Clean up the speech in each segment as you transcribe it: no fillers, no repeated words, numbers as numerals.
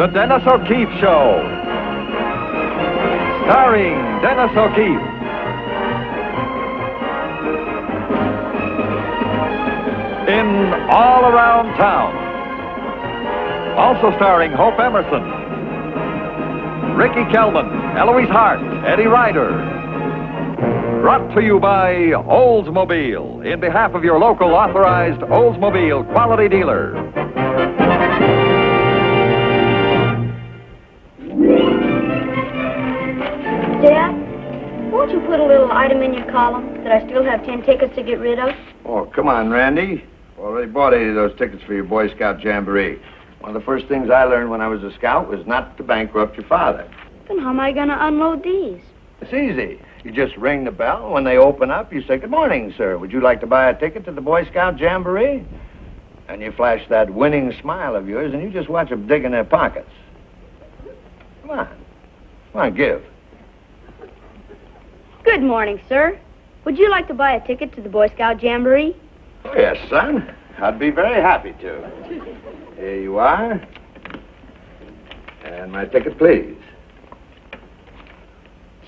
The Dennis O'Keefe Show. Starring Dennis O'Keefe. In All Around Town. Also starring Hope Emerson, Ricky Kelman, Eloise Hart, Eddie Ryder. Brought to you by Oldsmobile, in behalf of your local authorized Oldsmobile quality dealer. Dad, won't you put a little item in your column that I still have 10 tickets to get rid of? Oh, come on, Randy. Already bought 8 of those tickets for your Boy Scout Jamboree. One of the first things I learned when I was a scout was not to bankrupt your father. Then how am I going to unload these? It's easy. You just ring the bell, and when they open up, you say, "Good morning, sir. Would you like to buy a ticket to the Boy Scout Jamboree?" And you flash that winning smile of yours, and you just watch them dig in their pockets. Come on. Come on, give. Good morning, sir. Would you like to buy a ticket to the Boy Scout Jamboree? Oh, yes, son. I'd be very happy to. Here you are. And my ticket, please.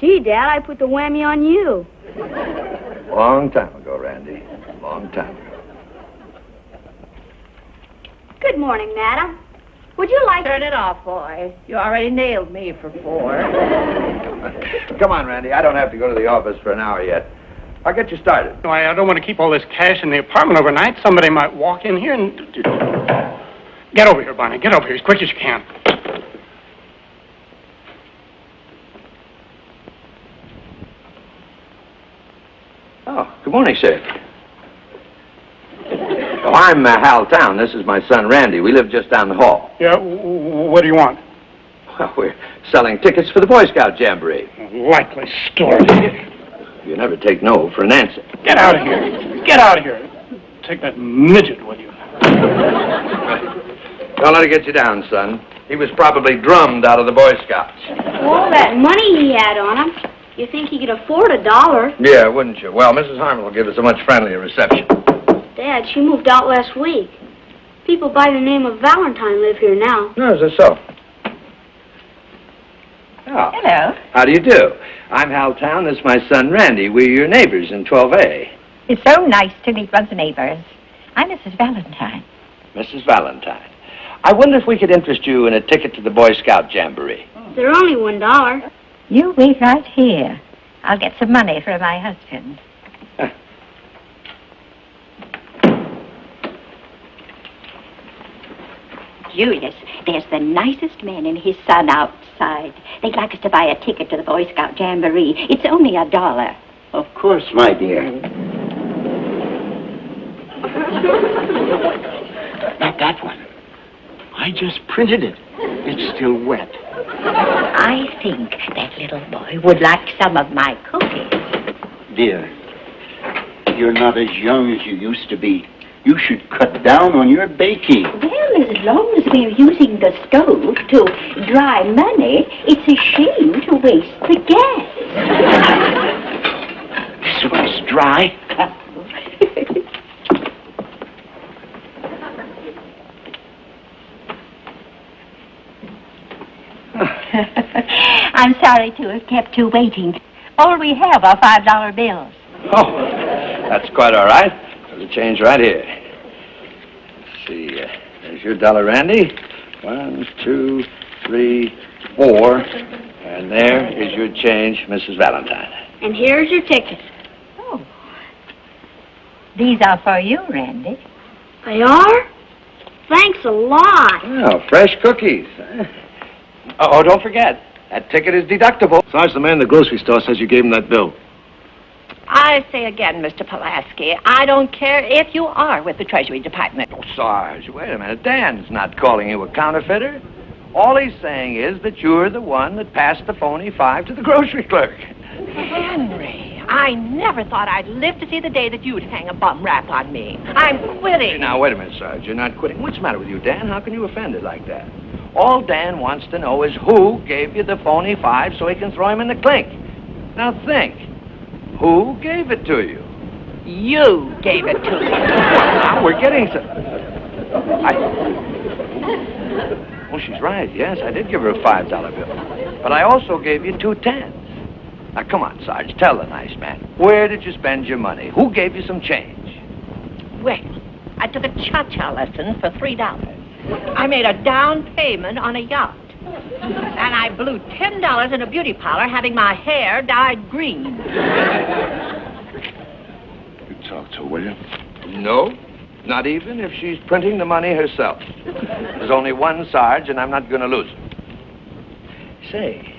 Gee, Dad, I put the whammy on you. Long time ago, Randy. Long time ago. Good morning, madam. Would you like... Turn it off, boy. You already nailed me for 4. Come on, Randy. I don't have to go to the office for an hour yet. I'll get you started. No, I don't want to keep all this cash in the apartment overnight. Somebody might walk in here and... Get over here, Bonnie. Get over here as quick as you can. Oh, good morning, sir. Oh, I'm Hal Town. This is my son, Randy. We live just down the hall. Yeah, what do you want? Well, we're selling tickets for the Boy Scout Jamboree. Likely story. You never take no for an answer. Get out of here. Get out of here. Take that midget with you. Don't let it get you down, son. He was probably drummed out of the Boy Scouts. All that money he had on him. You think he could afford $1? Yeah, wouldn't you? Well, Mrs. Harmon will give us a much friendlier reception. Dad, she moved out last week. People by the name of Valentine live here now. No, is that so? Oh. Hello. How do you do? I'm Hal Town. This is my son, Randy. We're your neighbors in 12A. It's so nice to meet one's neighbors. I'm Mrs. Valentine. Mrs. Valentine. I wonder if we could interest you in a ticket to the Boy Scout Jamboree. They're only $1. You wait right here. I'll get some money for my husband. Julius, there's the nicest man and his son outside. They'd like us to buy a ticket to the Boy Scout Jamboree. It's only $1. Of course, my dear. Not that one. I just printed it. It's still wet. I think that little boy would like some of my cookies. Dear, you're not as young as you used to be. You should cut down on your baking. Well, as long as we're using the stove to dry money, it's a shame to waste the gas. This one's dry. I'm sorry to have kept you waiting. All we have are $5 bills. Oh, that's quite all right. There's a change right here. Let's see. There's your $1, Randy. 1, 2, 3, 4. And there is your change, Mrs. Valentine. And here's your ticket. Oh. These are for you, Randy. They are? Thanks a lot. Oh, fresh cookies. Oh, don't forget, that ticket is deductible. Sarge, the man in the grocery store says you gave him that bill. I say again, Mr. Pulaski, I don't care if you are with the Treasury Department. Oh, Sarge, wait a minute. Dan's not calling you a counterfeiter. All he's saying is that you're the one that passed the phony 5 to the grocery clerk. Henry, I never thought I'd live to see the day that you'd hang a bum rap on me. I'm quitting. Now, wait a minute, Sarge. You're not quitting. What's the matter with you, Dan? How can you offend it like that? All Dan wants to know is who gave you the phony 5 so he can throw him in the clink. Now, think. Who gave it to you? You gave it to me. Now we're getting some... Oh, she's right. Yes, I did give her a $5 bill. But I also gave you 2 10s. Now, come on, Sarge, tell the nice man. Where did you spend your money? Who gave you some change? Well, I took a cha-cha lesson for $3. I made a down payment on a yacht. And I blew $10 in a beauty parlor having my hair dyed green. You talk to her, will you? No, not even if she's printing the money herself. There's only one Sarge, and I'm not going to lose him. Say,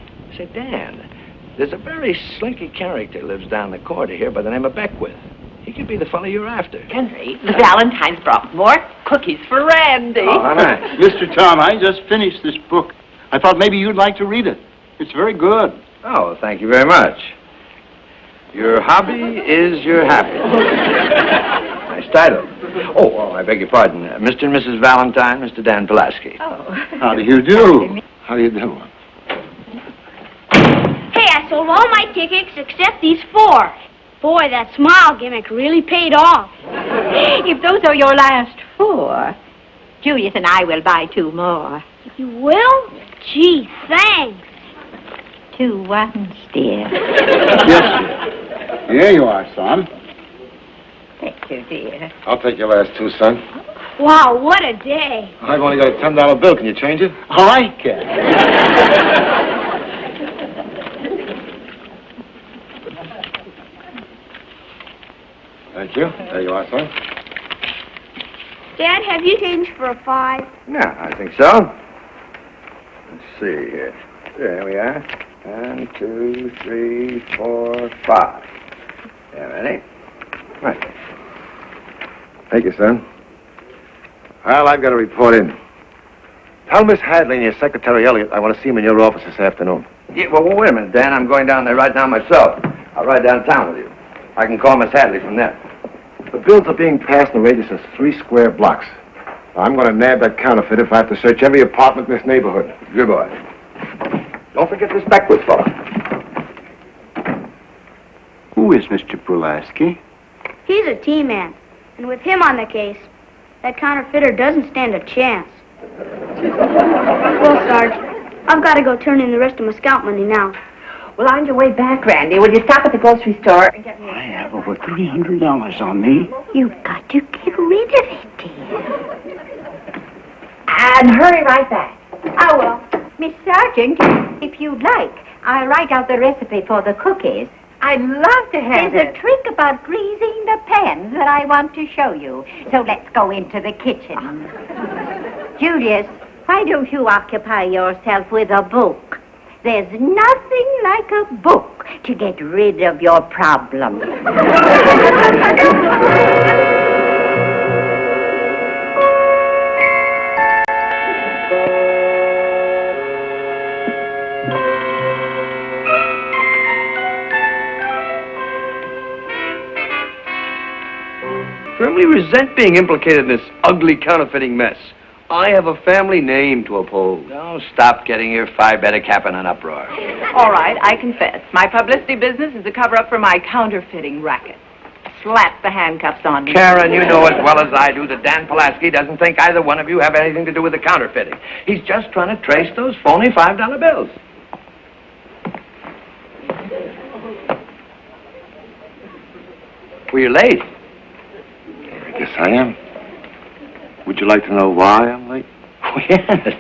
Dan, there's a very slinky character lives down the corridor here by the name of Beckwith. He could be the fellow you're after. Henry, the Valentines brought more cookies for Randy. Oh, all right. Mr. Tom, I just finished this book. I thought maybe you'd like to read it. It's very good. Oh, thank you very much. Your hobby is your happy. Nice title. Oh, I beg your pardon. Mr. and Mrs. Valentine, Mr. Dan Pulaski. Oh. How do you do? How do you do? Hey, I sold all my tickets except these 4. Boy, that smile gimmick really paid off. If those are your last 4, Julius and I will buy 2 more. You will? Gee, thanks. 2 ones, dear. Yes, sir. Here you are, son. Thank you, dear. I'll take your last 2, son. Wow, what a day. I've only got a $10 bill. Can you change it? Oh, I can. Thank you. There you are, son. Dad, have you changed for a 5? Yeah, I think so. Let's see here. There we are. 1, 2, 3, 4, 5. Yeah, ready? Right. Thank you, son. Well, I've got to report in. Tell Miss Hadley and your secretary, Elliot, I want to see him in your office this afternoon. Yeah, well, wait a minute, Dan. I'm going down there right now myself. I'll ride downtown with you. I can call Miss Hadley from there. The bills are being passed in a radius of 3 square blocks. I'm going to nab that counterfeit if I have to search every apartment in this neighborhood. Good boy. Don't forget this Beckwith fellow. Who is Mr. Pulaski? He's a T-man. And with him on the case, that counterfeiter doesn't stand a chance. Well, Sarge, I've got to go turn in the rest of my scout money now. Well, on your way back, Randy, will you stop at the grocery store and get me I have over $300 on me. You've got to get rid of it, dear. And hurry right back. I will. Miss Sargent, if you'd like, I'll write out the recipe for the cookies. I'd love to have There's a trick about greasing the pans that I want to show you. So let's go into the kitchen. Julius, why don't you occupy yourself with a book? There's nothing like a book to get rid of your problems. Firmly resent being implicated in this ugly counterfeiting mess. I have a family name to uphold. Now, stop getting your Phi Beta Kappa in an uproar. All right, I confess. My publicity business is a cover-up for my counterfeiting racket. Slap the handcuffs on me. Karen, you know as well as I do that Dan Pulaski doesn't think either one of you have anything to do with the counterfeiting. He's just trying to trace those phony $5 bills. Well, you're late. I guess I am. Would you like to know why I'm late? Oh, yes.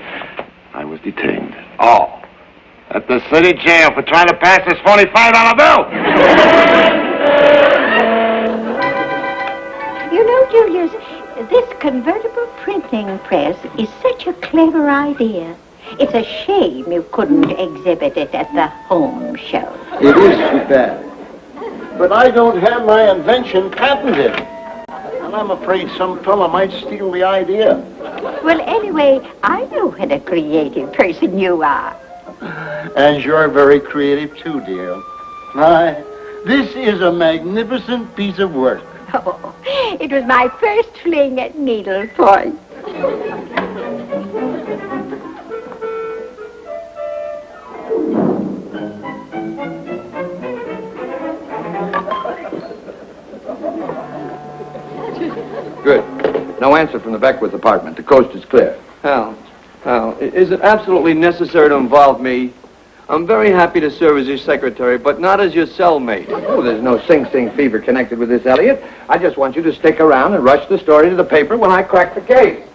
I was detained. Oh. At the city jail for trying to pass this phony $5 bill. You know, Julius, this convertible printing press is such a clever idea. It's a shame you couldn't exhibit it at the home show. It is too bad. But I don't have my invention patented. And I'm afraid some fella might steal the idea. Well, anyway, I know what a creative person you are. And you're very creative too, dear. This is a magnificent piece of work. Oh, it was my first fling at needlepoint. Good. No answer from the Beckwith apartment. The coast is clear. Well, Now, is it absolutely necessary to involve me? I'm very happy to serve as your secretary, but not as your cellmate. Oh, there's no Sing Sing fever connected with this, Elliot. I just want you to stick around and rush the story to the paper when I crack the case.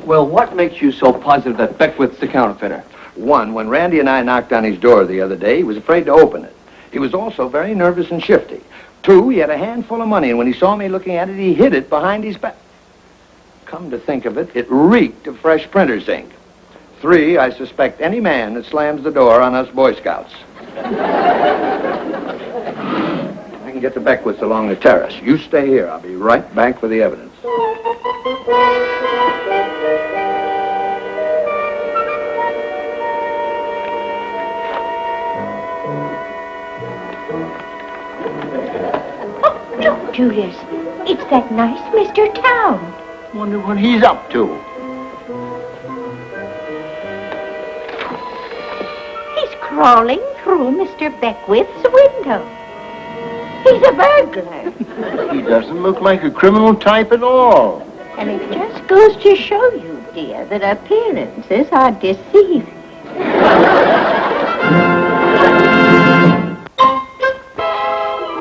Well, what makes you so positive that Beckwith's the counterfeiter? One, when Randy and I knocked on his door the other day, he was afraid to open it. He was also very nervous and shifty. Two, he had a handful of money, and when he saw me looking at it, he hid it behind his back. Come to think of it, it reeked of fresh printer's ink. Three, I suspect any man that slams the door on us Boy Scouts. I can get the Beckwiths along the terrace. You stay here. I'll be right back with the evidence. Oh, look, Julius. It's that nice Mr. Town. Wonder what he's up to. Crawling through Mr. Beckwith's window. He's a burglar. He doesn't look like a criminal type at all. And it just goes to show you, dear, that appearances are deceiving.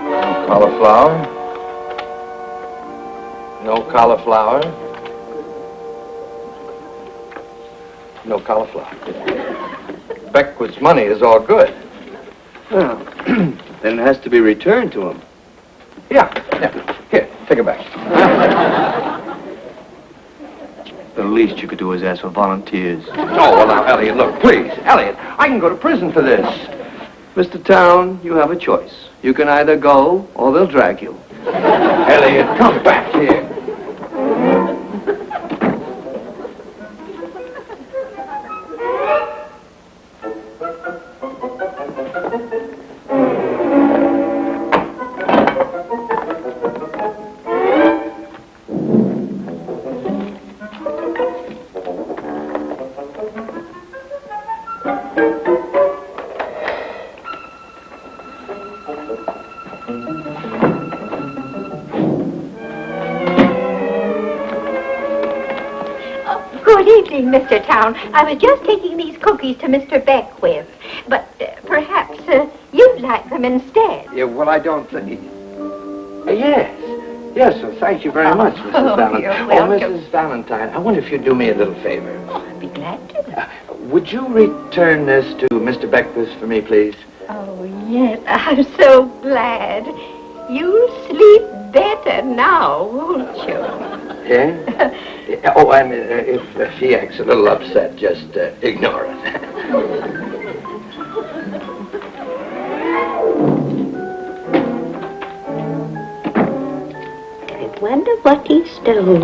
No cauliflower. No cauliflower. No cauliflower. Beckwith's money is all good. Well, then it has to be returned to him. Yeah. Here, take it back. The least you could do is ask for volunteers. Oh, well, now, Elliot, look, please. Elliot, I can go to prison for this. Mr. Town, you have a choice. You can either go, or they'll drag you. Elliot, come back here. Good evening, Mr. Town. I was just taking these cookies to Mr. Beckwith, but perhaps you'd like them instead. Yeah, well, I don't think... Yes. Yes, well, thank you very much, Mrs. Valentine. You're welcome. Mrs. Valentine, I wonder if you'd do me a little favor. I'd be glad to. Would you return this to Mr. Beckwith for me, please? Oh, yes, I'm so glad. You'll sleep better now, won't you? Yeah? Oh, and if he acts a little upset, just ignore it. I wonder what he stole.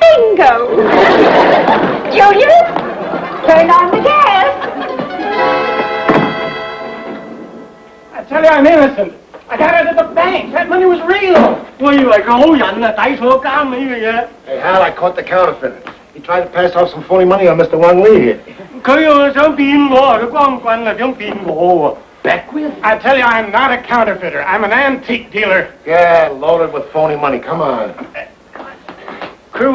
Bingo! Julius, turn on the gas. I tell you, I'm innocent. I got it at the bank. That money was real. Hey, Hal, I caught the counterfeiter. He tried to pass off some phony money on Mr. Wang Li here. Beckwith? I tell you, I'm not a counterfeiter. I'm an antique dealer. Yeah, loaded with phony money. Come on. Good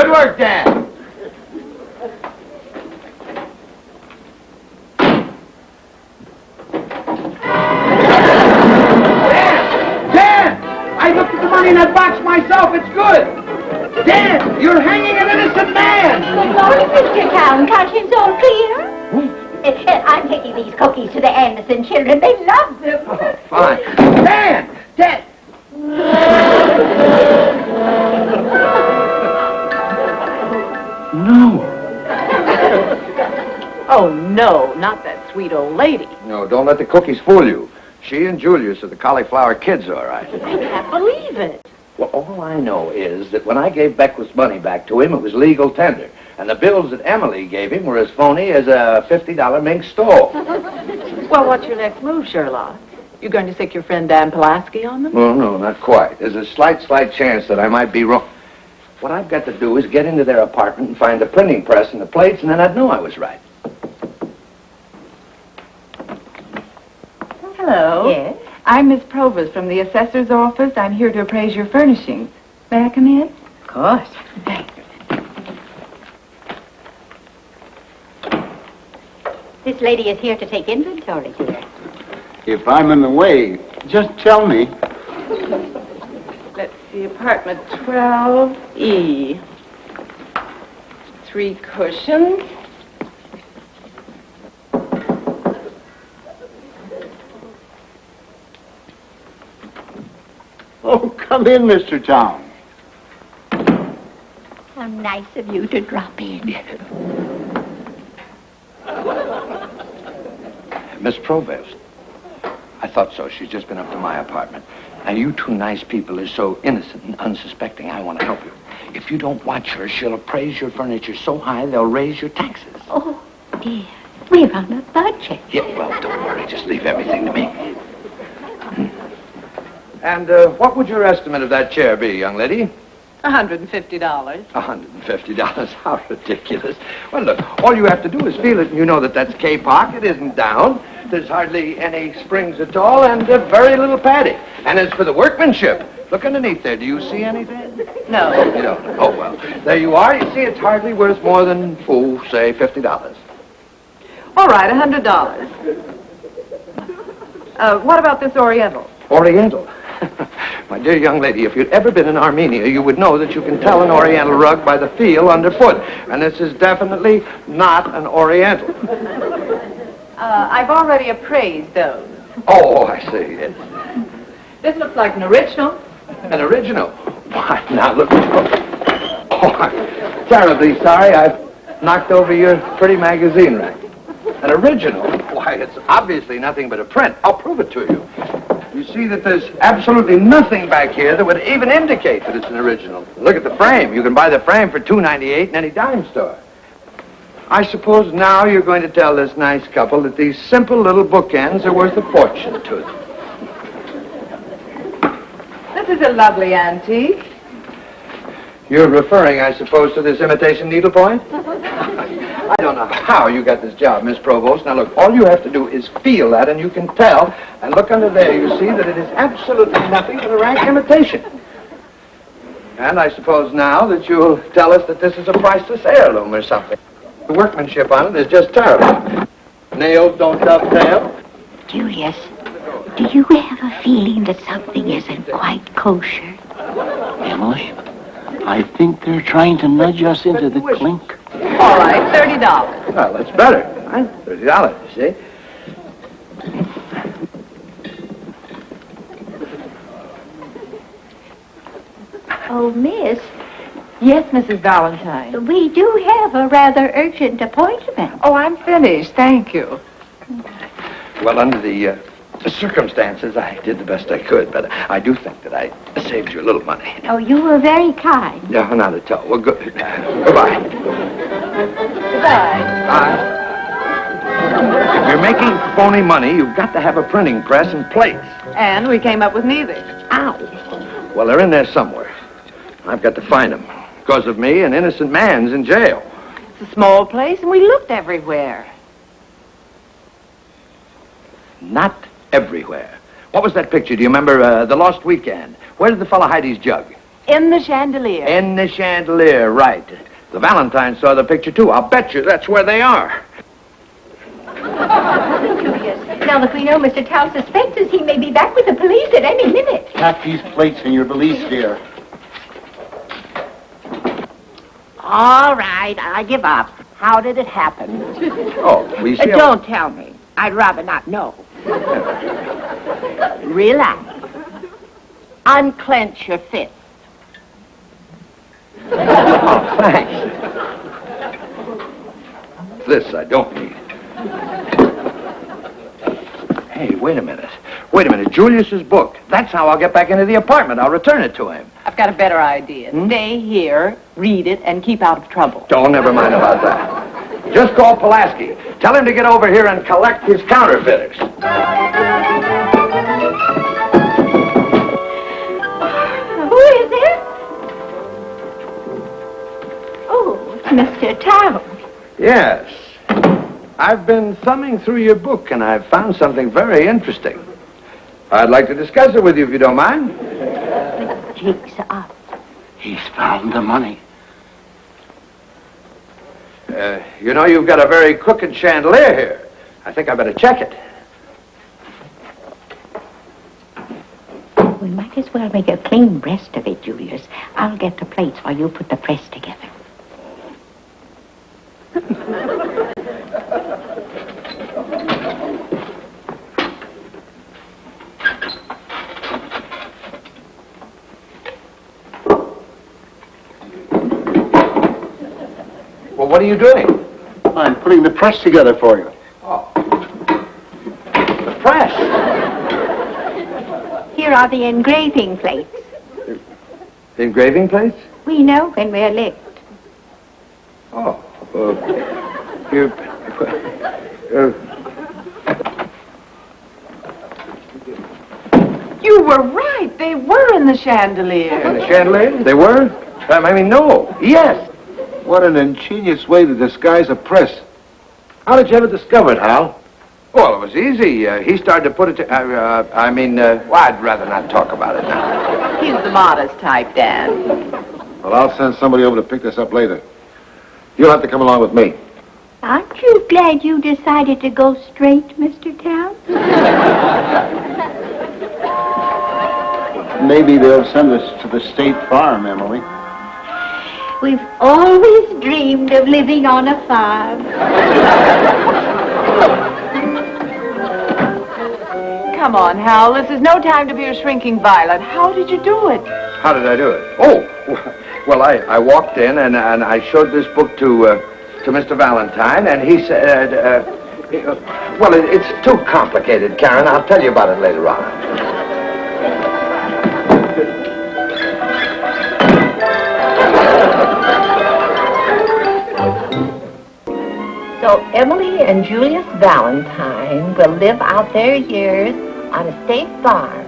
work, Dad. I looked at the money in that box myself. It's good. Dan, you're hanging an innocent man. Good morning, Mr. Town. Conscience all clear? I'm taking these cookies to the Anderson children. They love them. Oh, fine. Dan! Dan! No. Oh, no, not that sweet old lady. No, don't let the cookies fool you. She and Julius are the cauliflower kids, all right. I can't believe it. Well, all I know is that when I gave Beckwith's money back to him, it was legal tender. And the bills that Emily gave him were as phony as a $50 mink stove. Well, what's your next move, Sherlock? You going to stick your friend Dan Pulaski on them? Well, no, not quite. There's a slight chance that I might be wrong. What I've got to do is get into their apartment and find the printing press and the plates, and then I'd know I was right. Hello. Yes? I'm Miss Provost from the assessor's office. I'm here to appraise your furnishings. May I come in? Of course. Thanks. This lady is here to take inventory, dear. If I'm in the way, just tell me. Let's see, apartment 12E. 3 cushions. Oh, come in, Mr. Town. How nice of you to drop in. Miss Provost. I thought so. She's just been up to my apartment. Now, you two nice people are so innocent and unsuspecting, I want to help you. If you don't watch her, she'll appraise your furniture so high they'll raise your taxes. Oh, dear. We're on a budget. Yeah, well, don't worry. Just leave everything to me. And what would your estimate of that chair be, young lady? $150. $150. How ridiculous. Well, look, all you have to do is feel it, and you know that that's K-Park. It isn't down. There's hardly any springs at all, and very little padding. And as for the workmanship, look underneath there. Do you see anything? No. You don't. Oh, well, there you are. You see, it's hardly worth more than, say, $50. All right, $100. What about this Oriental? Oriental. My dear young lady, if you'd ever been in Armenia, you would know that you can tell an Oriental rug by the feel underfoot. And this is definitely not an Oriental. I've already appraised those. Oh, I see. Yes. This looks like an original. An original? Why, now look. Oh, I'm terribly sorry. I've knocked over your pretty magazine rack. An original? Why, it's obviously nothing but a print. I'll prove it to you. You see that there's absolutely nothing back here that would even indicate that it's an original. Look at the frame. You can buy the frame for $2.98 in any dime store. I suppose now you're going to tell this nice couple that these simple little bookends are worth a fortune to them. This is a lovely antique. You're referring, I suppose, to this imitation needlepoint? I don't know how you got this job, Miss Provost. Now, look, all you have to do is feel that, and you can tell. And look under there, you see that it is absolutely nothing but a rank imitation. And I suppose now that you'll tell us that this is a priceless heirloom or something. The workmanship on it is just terrible. Nails don't dovetail. Julius, do you have a feeling that something isn't quite kosher? Emily, I think they're trying to nudge us into the clink. All right, $30. Well, that's better. Huh? $30, you see. Oh, miss, Yes, Mrs. Valentine. we do have a rather urgent appointment. Oh, I'm finished. Thank you. Well, under the circumstances, I did the best I could, but I do think that I saved you a little money. Oh, you were very kind. No, not at all. Well, goodbye. Goodbye. You're making phony money. You've got to have a printing press and plates. And we came up with neither. Ow. Well, they're in there somewhere. I've got to find them. Because of me, an innocent man's in jail. It's a small place, and we looked everywhere. Not everywhere. What was that picture? Do you remember The Lost Weekend? Where did the fellow hide his jug? In the chandelier. In the chandelier, right. The Valentine saw the picture, too. I'll bet you that's where they are. Julius, now that we know Mr. Tao suspects us, he may be back with the police at any minute. Pack these plates in your valise, dear. All right, I give up. How did it happen? Oh, we see... Don't tell me. I'd rather not know. Relax. Unclench your fist. Oh, thanks. This I don't need. Hey, wait a minute. Wait a minute. Julius's book. That's how I'll get back into the apartment. I'll return it to him. I've got a better idea. Stay here, read it, and keep out of trouble. Don't never mind about that. Just call Pulaski. Tell him to get over here and collect his counterfeiters. Who is it? Oh, Mr. Tao. Yes. I've been thumbing through your book, and I've found something very interesting. I'd like to discuss it with you if you don't mind. The jig's up. He's found the money. You know, you've got a very crooked chandelier here. I think I better check it. We might as well make a clean breast of it, Julius. I'll get the plates while you put the press together. Well, what are you doing? I'm putting the press together for you. Oh. The press. Here are the engraving plates. The engraving plates? We know when we're licked. Oh. You were right. They were in the chandelier. In the chandelier? They were? I mean, no. Yes. What an ingenious way to disguise a press. How did you ever discover it, Hal? Well, it was easy. He started to put it to... well, I'd rather not talk about it now. He's the modest type, Dan. Well, I'll send somebody over to pick this up later. You'll have to come along with me. Aren't you glad you decided to go straight, Mr. Town? Maybe they'll send us to the State Farm, Emily. We've always dreamed of living on a farm. Come on, Hal. This is no time to be a shrinking violet. How did you do it? How did I do it? Oh, well, I walked in and I showed this book to Mr. Valentine, and he said, well, it's too complicated, Karen. I'll tell you about it later on. So Emily and Julius Valentine will live out their years on a state farm,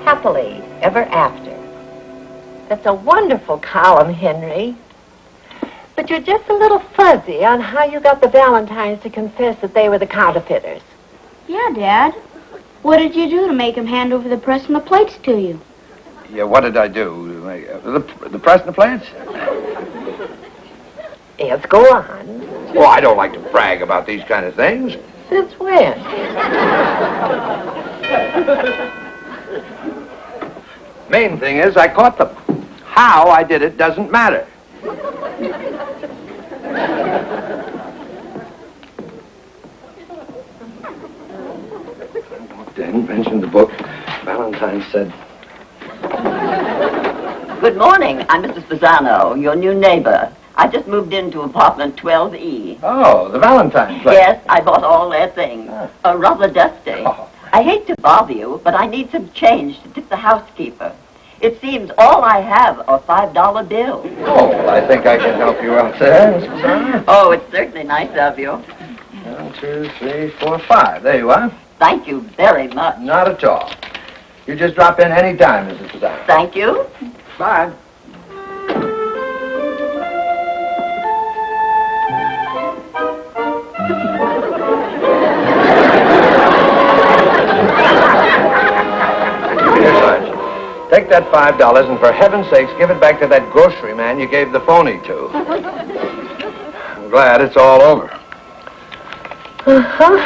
happily ever after. That's a wonderful column, Henry. But you're just a little fuzzy on how you got the Valentines to confess that they were the counterfeiters. Yeah, Dad. What did you do to make them hand over the press and the plates to you? Yeah, what did I do? The press and the plates? Yes, go on. Well, I don't like to brag about these kind of things. Since when? Main thing is I caught them. How I did it doesn't matter. I walked in, mentioned the book. Valentine said... Good morning. I'm Mrs. Pisano, your new neighbor. I just moved into apartment 12E. Oh, the Valentine place. Yes, I bought all their things. Rather dusty. Oh. I hate to bother you, but I need some change to tip the housekeeper. It seems all I have are $5 bills. Oh, I think I can help you out there, Mrs. Pisano. Oh, it's certainly nice of you. 1, 2, 3, 4, 5. There you are. Thank you very much. Not at all. You just drop in any time, Mrs. Pisano. Thank you. Bye. Here, Sarge. Take that $5 and for heaven's sakes, give it back to that grocery man you gave the phony to. I'm glad it's all over. Uh-huh.